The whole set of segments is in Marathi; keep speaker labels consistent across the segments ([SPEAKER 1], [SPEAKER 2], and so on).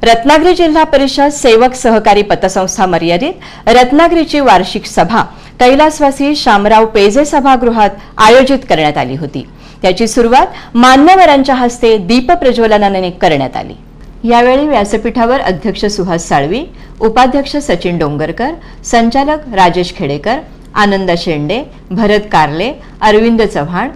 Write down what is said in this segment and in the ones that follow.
[SPEAKER 1] रत्नागिरी जिल्हा परिषद सेवक सहकारी पतसंस्था मर्यादित रत्नागिरीची वार्षिक सभा कैलासवासी शामराव पेजे सभागृहात आयोजित करण्यात आली होती। त्याची सुरुवात मान्यवरांच्या हस्ते दीप प्रज्वलनाने करण्यात आली। यावेळी व्यासपीठावर अध्यक्ष सुहास साळवी, उपाध्यक्ष सचिन डोंगरकर, संचालक राजेश खेडेकर, आनंद शेंडे, भरत कारले, अरविंद चव्हाण,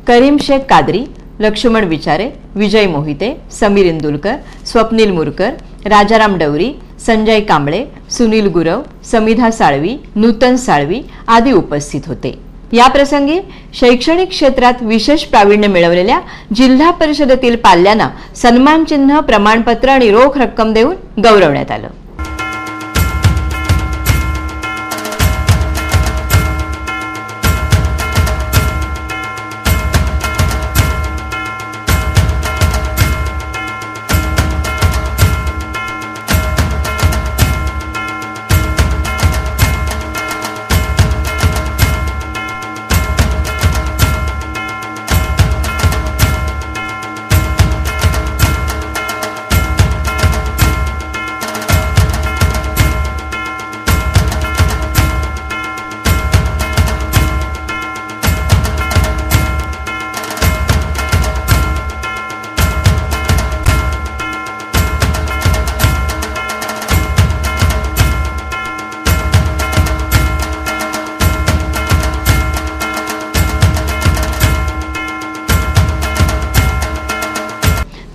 [SPEAKER 1] करीम शेख कादरी, लक्ष्मण विचारे, विजय मोहिते, समीर इंदुलकर, स्वप्नील मुरकर, राजाराम डवरी, संजय कांबळे, सुनील गुरव, समिधा साळवी, नूतन साळवी आदी उपस्थित होते। या प्रसंगी शैक्षणिक क्षेत्रात विशेष प्रावीण्य मिळवलेल्या जिल्हा परिषदेतील पाल्यांना सन्मान चिन्ह, प्रमाणपत्र आणि रोख रक्कम देऊन गौरवण्यात आलं।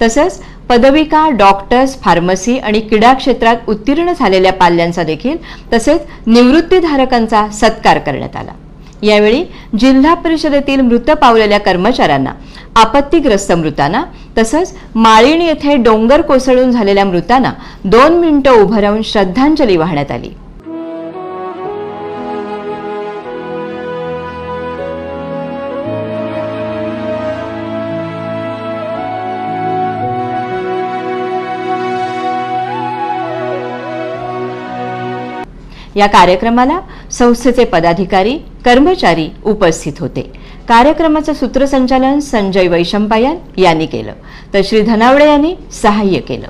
[SPEAKER 1] तसंच पदविका, डॉक्टर्स, फार्मसी आणि क्रीडा क्षेत्रात उत्तीर्ण झालेल्या पाल्यांचा देखील तसेच निवृत्तीधारकांचा सत्कार करण्यात आला। यावेळी जिल्हा परिषदेतील मृत पावलेल्या कर्मचाऱ्यांना, आपत्तीग्रस्त मृतांना तसंच माळीण येथे डोंगर कोसळून झालेल्या मृतांना 2 मिनिटे उभं राहून श्रद्धांजली वाहण्यात आली। या कार्यक्रमाला संस्थेचे पदाधिकारी, कर्मचारी उपस्थित होते। कार्यक्रमाचे सूत्रसंचालन संजय वैशंपायन यांनी केलं, तर श्री धनावडे यांनी सहाय्य केलं।